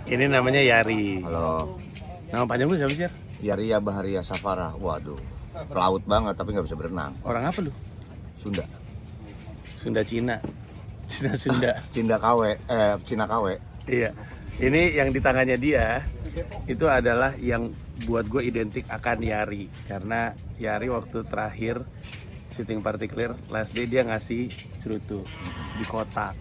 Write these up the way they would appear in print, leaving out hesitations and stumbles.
Ini namanya Yari. Halo. Nama panjang lu siapa sih? Yaria Baharia Safara. Waduh. Pelaut banget tapi nggak bisa berenang. Orang apa lu? Sunda. Sunda Cina. Cina Sunda. Cina KW. Iya. Ini yang di tangannya dia itu adalah yang buat gue identik akan Yari, karena Yari waktu terakhir syuting Partikelir last day dia ngasih cerutu di kotak.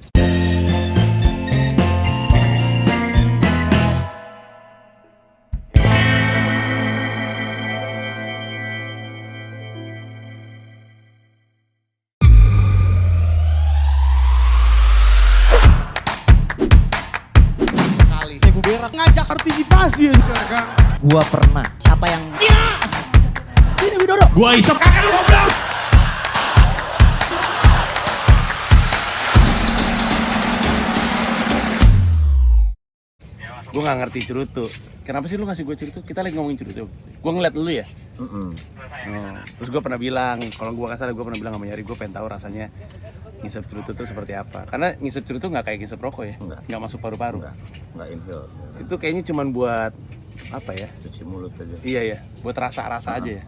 Ibu Berak ngajak partisipasi ya. Gua pernah. Siapa yang Ini Widodo. Gua isep kakak lu goblok. Gue nggak ngerti cerutu. Kenapa sih lu ngasih gue cerutu? Kita lagi ngomongin cerutu. Gue ngeliat dulu ya. Terus gue pernah bilang, kalau gue kasar gue pernah bilang sama Yari, gue pengen tahu rasanya ngisep cerutu itu seperti apa. Karena ngisep cerutu nggak kayak ngisep rokok ya. Nggak masuk paru-paru. Nggak inhale. Itu kayaknya cuman buat apa ya? Cuci mulut aja. Iya ya, buat rasa-rasa aja ya.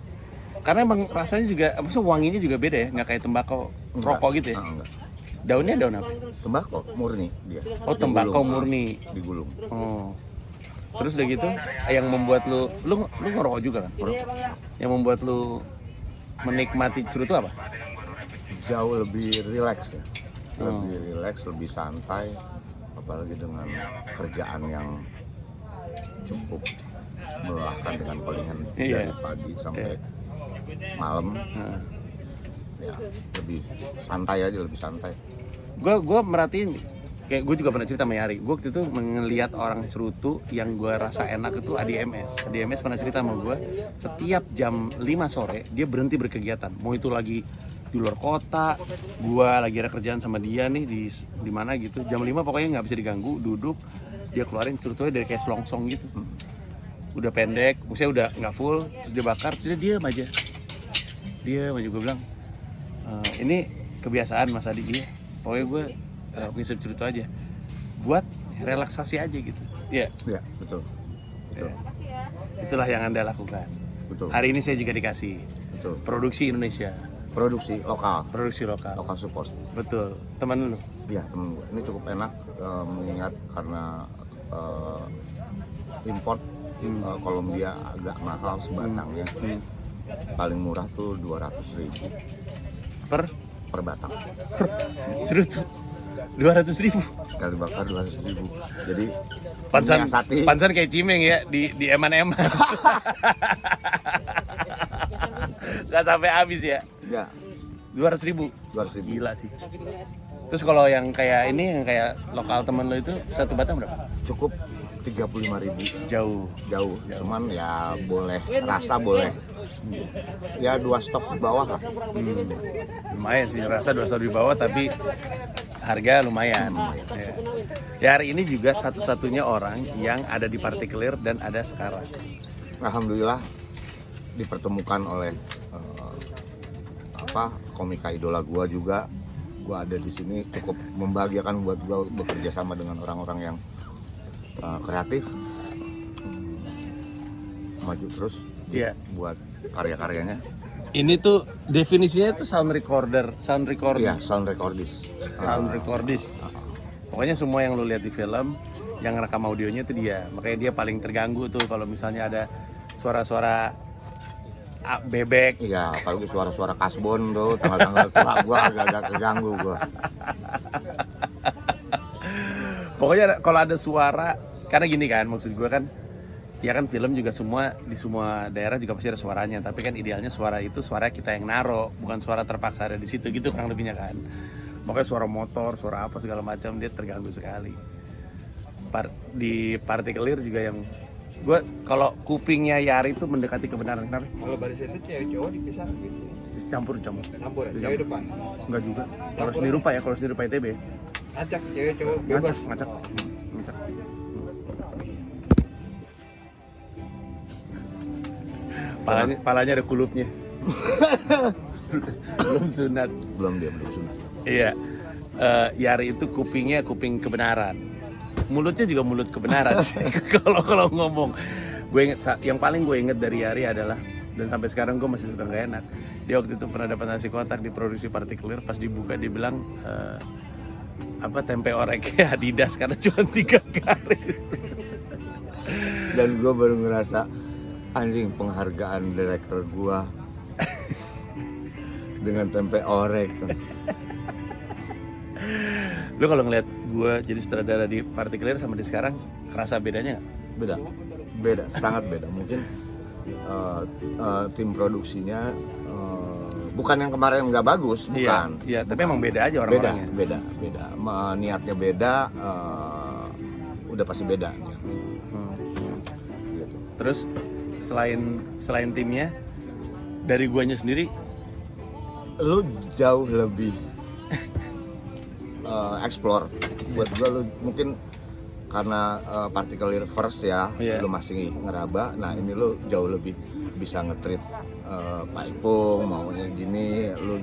Karena emang rasanya juga, maksudnya wanginya juga beda ya, nggak kayak tembakau rokok gitu ya. Enggak. Daunnya daun apa? Tembakau murni dia. Oh, tembakau murni. Digulung. Oh. Terus udah gitu, yang membuat lu ngerokok juga kan? Yang membuat lu menikmati cerutu apa? Jauh lebih rileks ya. Lebih rileks, lebih santai. Apalagi dengan kerjaan yang cukup melelahkan dengan palingan dari pagi sampai malam. Ya, lebih santai aja, lebih santai. Gue merhatiin, kayak gue juga pernah cerita sama Yari. Gue waktu itu ngeliat orang cerutu yang gue rasa enak itu ADMS. ADMS pernah cerita sama gue, setiap jam 5 sore dia berhenti berkegiatan. Mau itu lagi di luar kota, gue lagi ada kerjaan sama dia nih di mana gitu. Jam 5 pokoknya nggak bisa diganggu, duduk, dia keluarin cerutunya dari kayak selongsong gitu. Udah pendek, maksudnya udah nggak full, terus dia bakar, terus dia diam aja. Gue bilang, ini kebiasaan Mas Adi ya. Pokoknya gue ngisep cerutu aja buat relaksasi aja gitu. Iya. Iya, betul. Betul. Itulah yang Anda lakukan. Betul. Hari ini saya juga dikasih. Betul. Produksi Indonesia. Produksi lokal. Produksi lokal. Lokal support. Betul. Teman lu. Iya, temen gue. Ini cukup enak mengingat karena import Kolombia agak mahal sebatangnya. Paling murah tuh 200.000 per batang. Cerutu 200.000. Sekali bakar 200.000. Jadi Pansan kayak cimeng ya di eman-eman. Gak sampai habis ya. ya 200.000. 200.000. Gila sih. Terus kalau yang kayak ini, yang kayak lokal temen lo itu satu batang berapa? Cukup 35.000. Jauh. Cuman ya boleh, rasa boleh. Ya 2 stok di bawah lah. Lumayan sih, rasa 2 stok di bawah tapi harga lumayan. Ya, hari ini juga satu-satunya orang yang ada di Partikelir dan ada sekarang. Alhamdulillah dipertemukan oleh komika idola gua juga. Gua ada di sini cukup membahagiakan buat gua bekerja sama dengan orang-orang yang kreatif, maju terus buat karya-karyanya. Ini tuh definisinya tuh sound recorder. Iya, sound recordist. Pokoknya semua yang lu lihat di film, yang rekam audionya itu dia. Makanya dia paling terganggu tuh kalau misalnya ada suara-suara bebek. Iya, apalagi suara-suara kasbon tuh, tanggal-tanggal tua gua agak keganggu gua. Pokoknya kalau ada suara, karena gini kan, maksud gue kan, ya kan film juga di semua daerah juga pasti ada suaranya, tapi kan idealnya suara itu suara kita yang naro, bukan suara terpaksa ada di situ gitu kurang lebihnya kan. Makanya suara motor, suara apa segala macam dia terganggu sekali. Di Partikelir juga yang gue, kalau kupingnya Yari itu mendekati kebenaran, kenapa? Kalau barisan itu cewek cowok dipisah gitu. Campur. Campur, cewek depan. Enggak juga. Kalau seni rupa ITB. Acak cewek cowok bebas. Ngacak. Palanya ada kulupnya. Belum sunat. Belum sunat. Iya. Yari itu kupingnya kuping kebenaran. mulutnya juga mulut kebenaran sih. Kalau ngomong, gue inget yang paling gue inget dari Ari adalah, dan sampai sekarang gue masih suka nggak enak. Dia waktu itu pernah dapat nasi kotak di produksi Partikelir, pas dibuka dia bilang tempe oreknya Adidas karena cuma 3 garis. Dan gue baru ngerasa anjing penghargaan direktur gue dengan tempe orek. Lu kalau ngeliat gue jadi sutradara di Partikelir sama di sekarang, kerasa bedanya nggak? Beda, sangat beda. Mungkin tim produksinya bukan yang kemarin nggak bagus, bukan. Iya, tapi emang beda aja orang-orangnya. Beda. Niatnya beda, udah pasti beda. Gitu. Terus selain timnya, dari guanya sendiri, Lu jauh lebih explore. Buat gua lu mungkin karena Partikelir first ya, lu masih ngeraba. Nah ini lu jauh lebih bisa nge-treat Pak Ipung maunya gini, lu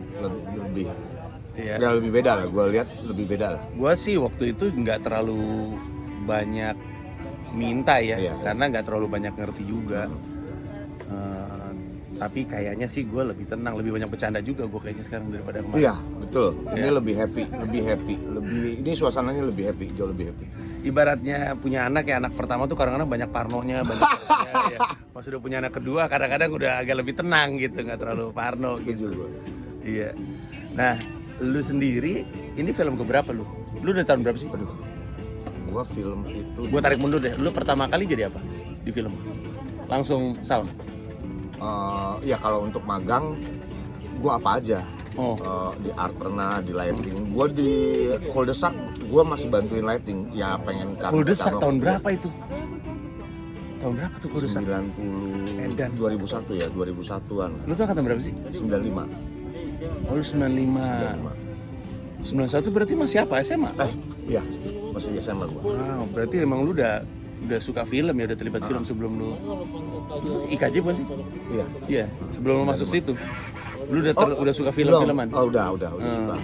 lebih ya lebih beda lah. Gua lihat lebih beda lah. Gua sih waktu itu nggak terlalu banyak minta ya, karena nggak terlalu banyak ngerti juga. Tapi kayaknya sih gue lebih tenang, lebih banyak bercanda juga gue kayaknya sekarang daripada kemarin. Iya betul, ini lebih happy, ini suasananya lebih happy, jauh lebih happy. Ibaratnya punya anak ya, anak pertama tuh kadang-kadang banyak parnonya, banyak ya. Pas udah punya anak kedua kadang-kadang udah agak lebih tenang gitu, nggak terlalu parno gitu. Iya. Nah, lu sendiri ini film keberapa lu? Lu udah tahun berapa sih? Aduh, gua film itu. Gua tarik mundur deh. Lu pertama kali jadi apa di film? Langsung sound. Ya kalau untuk magang, gua apa aja. Oh. Di art pernah, di lighting. Gua di Kuldesak, gua masih bantuin lighting. Ya pengen Kuldesak tahun berapa itu? Tahun berapa tuh Kuldesak? 90 2001 ya, 2001-an. Lu tuh angkatan berapa sih? 95. Oh, lu 95. 91 berarti masih apa? SMA? Iya, masih SMA gua. Wow, berarti emang lu udah suka film ya, udah terlibat film sebelum lu IKJ bukan sih? Iya. Iya, sebelum lu masuk situ. Lu udah suka film-filman? Udah suka.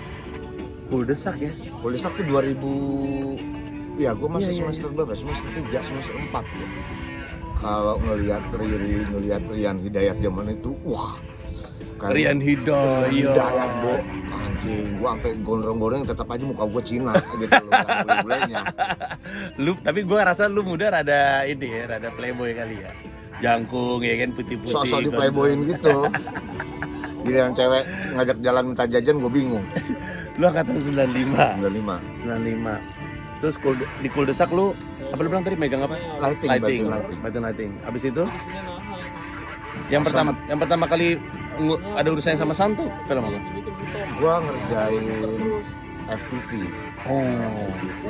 Kuldesak ya? Kuldesak tuh 2000. Ya, gua masih semester berapa? Semester 3, semester 4 ya. Kalau ngelihat Rian Hidayat zaman itu, wah. Rian Hidayat, Bro. Anjing, gua sampai gondrong-gondrong tetap aja muka gua Cina gitu loh, bule-bulenya. Tapi gua rasa lu muda rada playboy kali ya. Jangkung ya kan, putih-putih. Sosok di playboyin gitu. Giliran cewek ngajak jalan minta jajan gua bingung. Lu angkatan 95. 95. Terus di Kuldesak lu apa lu bilang tadi megang apa? Lighting. Lighting. Habis itu yang pertama kali ada urusannya sama sound tuh film apa? Gua ngerjain FTV. FTV.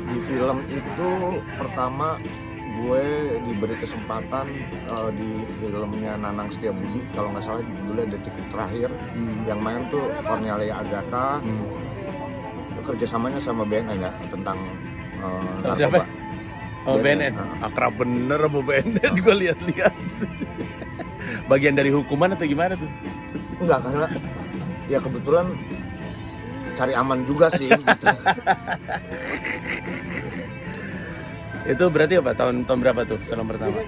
Di film itu pertama gue diberi kesempatan di filmnya Nanang Setiabudi, kalau nggak salah judulnya Detik Terakhir, yang main tuh Cornelia Agatha. Kerjasamanya sama BNN ya, tentang narkoba. Oh, BNN. Akrab bener sama BNN, gue lihat-lihat. Bagian dari hukuman atau gimana tuh? Enggak, karena ya kebetulan cari aman juga sih gitu. Itu berarti apa? Tahun berapa tuh film pertama?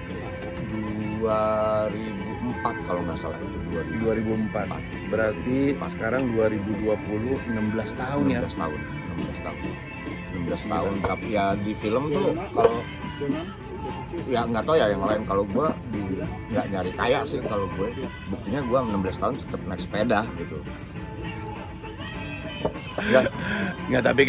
2004 kalau nggak salah itu. 2004. Berarti sekarang 2020, 16 tahun ya? 16 tahun. Tapi ya di film tuh kalau ya nggak tahu ya yang lain, kalau gue nggak nyari kaya sih kalau gue. Buktinya gue 16 tahun tetap naik sepeda gitu. Nggak, tapi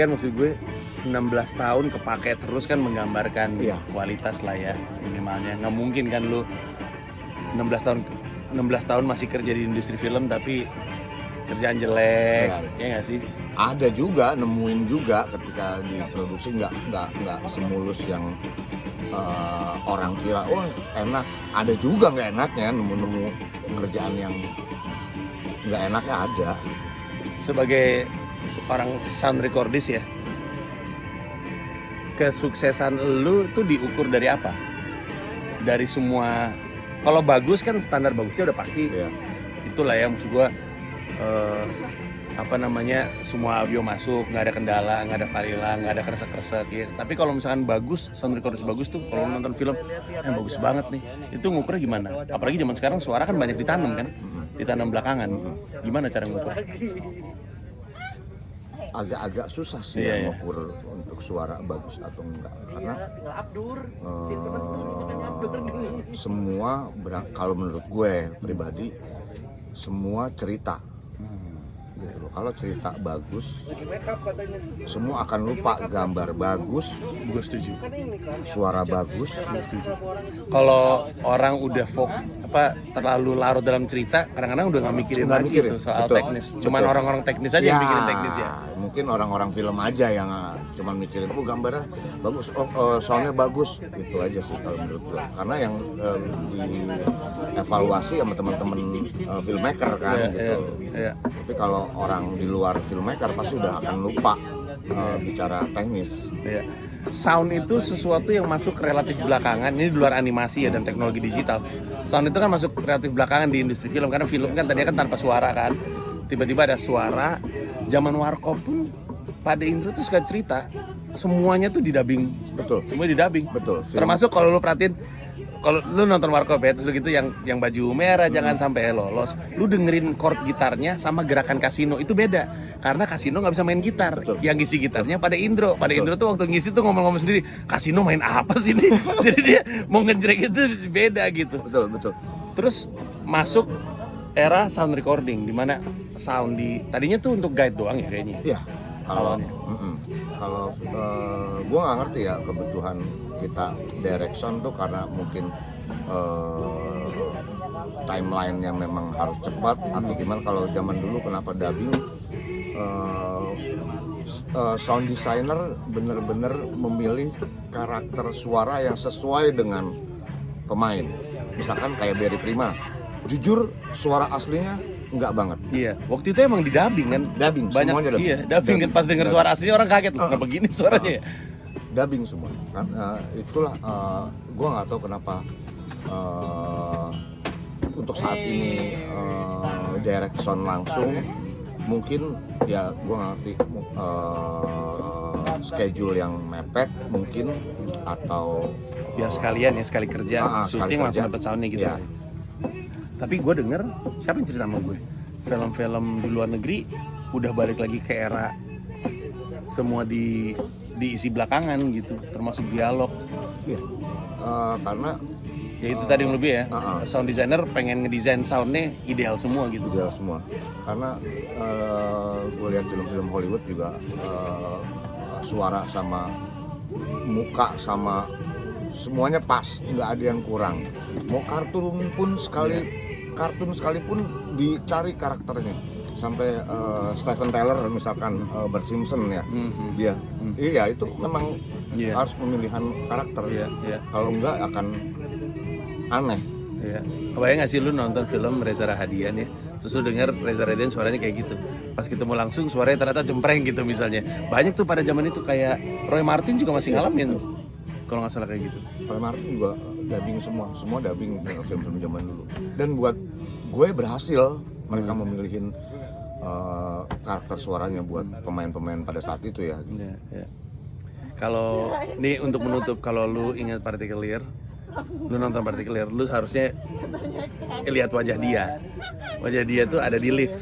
kan maksud gue 16 tahun kepake terus kan menggambarkan kualitas lah ya minimalnya. Nggak mungkin kan lu 16 tahun masih kerja di industri film tapi kerjaan jelek, ya nggak sih? Ada juga, nemuin juga ketika diproduksi nggak semulus yang orang kira, oh enak. Ada juga nggak enaknya, nemu kerjaan yang nggak enaknya ada. Sebagai orang sound recordist ya, kesuksesan lu tuh diukur dari apa? Dari semua, kalau bagus kan standar bagusnya udah pasti itulah ya, maksud gua apa namanya, semua audio masuk, nggak ada kendala, nggak ada varilan, nggak ada kresek-kresek ya. Tapi kalau misalkan bagus, sound recording bagus tuh, kalau lu nonton film, bagus banget nih. Itu ngukurnya gimana? Apalagi zaman sekarang suara kan banyak ditanam kan, ditanam belakangan. Gimana cara ngukur? Agak-agak susah sih Iya, mengukur untuk suara bagus atau enggak, karena semua kalau menurut gue pribadi semua cerita gitu loh. Kalau cerita bagus semua akan lupa, gambar bagus, Gue setuju. suara bagus. Kalau orang udah terlalu larut dalam cerita, kadang-kadang udah nggak mikirin Nggak lagi mikirin, tuh soal betul, teknis. Cuman betul. orang-orang teknis aja yang mikirin teknis ya. Mungkin orang-orang film aja yang cuman mikirin gambarnya bagus, soundnya bagus, itu aja sih kalau menurut gue. Karena yang dievaluasi sama teman-teman filmmaker kan gitu. Iya. Tapi kalau orang di luar filmmaker pasti udah akan lupa bicara teknis. Iya. Sound itu sesuatu yang masuk relatif belakangan. Ini di luar animasi ya dan teknologi digital. Sound itu kan masuk relatif belakangan di industri film, karena film kan tadinya kan tanpa suara kan. Tiba-tiba ada suara. Zaman Warkop pun pada intro tuh suka cerita, semuanya tuh didubbing. Betul. Semuanya didubbing. Betul. Termasuk kalau lu perhatiin, kalau lu nonton Warkop ya, terus lu gitu yang baju merah jangan sampai lolos. Lu dengerin chord gitarnya sama gerakan kasino itu beda. Karena kasino nggak bisa main gitar. Betul. Yang ngisi gitarnya pada Indro. Pada Indro tuh waktu ngisi tuh ngomong-ngomong sendiri, kasino main apa sih nih? Jadi dia mau ngejrek itu beda gitu. Betul. Terus masuk era sound recording, di mana sound tadinya tuh untuk guide doang ya kayaknya. Iya. Kalau Awalnya. kalau gue nggak ngerti ya kebutuhan kita direction tuh, karena mungkin timeline-nya memang harus cepat atau gimana. Kalau zaman dulu kenapa dubbing, sound designer bener-bener memilih karakter suara yang sesuai dengan pemain. Misalkan kayak Barry Prima, jujur suara aslinya enggak banget. Iya, waktu itu emang di dubbing kan. Dubbing, Banyak semuanya dubbing. iya, dubbing kan pas denger suara aslinya orang kaget loh. Kenapa begini suaranya ya? Dubbing semua kan, itulah gue nggak tahu kenapa untuk saat ini direction langsung, mungkin ya gue nggak ngerti, schedule yang mepet mungkin, atau Biar sekalian ya, sekali kerja, sekali syuting langsung kerja. dapet soundnya gitu. Iya. Tapi gue denger, siapa yang cerita sama gue? Film-film di luar negeri udah balik lagi ke era semua diisi belakangan gitu, termasuk dialog. Iya. Karena Ya itu tadi yang lebih ya, Uh-uh. sound designer pengen ngedesain soundnya ideal semua gitu. ideal semua. Karena gue lihat film-film Hollywood juga suara sama muka sama semuanya pas, nggak ada yang kurang. Mau kartun pun kartun sekalipun dicari karakternya. Sampai Steven Tyler misalkan Bart Simpson ya, dia, iya itu memang Iya. harus pemilihan karakter. Iya. Kalau enggak akan aneh. Iya. Kebayang nggak sih lu nonton film Reza Rahadian ya, terus lu denger Reza Rahadian suaranya kayak gitu, pas ketemu langsung suaranya ternyata cempreng gitu misalnya. Banyak tuh pada zaman itu, kayak Roy Martin juga masih ngalamin kalau nggak salah kayak gitu. Roy Martin juga dubbing semua dubbing film-film zaman dulu. Dan buat gue berhasil mereka memilihin karakter suaranya buat pemain-pemain pada saat itu ya. Iya. Kalau ini untuk menutup, kalau lu ingat Partikelir, lu nonton Partikelir, lu harusnya lihat wajah dia. Wajah dia tuh ada di lift.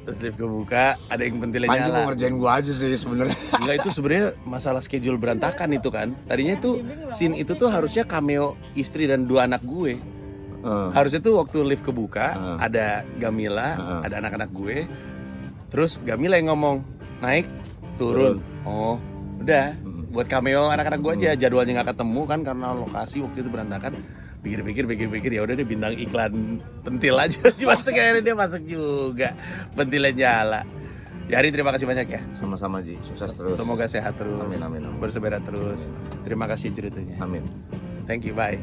Terus lift kebuka, ada yang pentilnya Panji nyala. mau ngerjain gue aja sih sebenarnya. Enggak, itu sebenarnya masalah schedule berantakan itu kan. Tadinya tuh scene itu tuh harusnya cameo istri dan 2 anak gue. Harusnya tuh waktu lift kebuka, ada Gamila, ada anak-anak gue. Terus Gamila yang ngomong, naik, turun. Oh, udah. Buat cameo anak-anak gue aja, jadwalnya nggak ketemu kan karena lokasi waktu itu berantakan. Pikir-pikir ya udah deh, bintang iklan pentil aja. Masuk, akhirnya dia masuk juga, pentilnya nyala. Yari, terima kasih banyak ya. Sama-sama Ji, sukses terus. Semoga sehat terus. Amin. Bersepeda terus. Terima kasih ceritanya. Amin. Thank you, bye.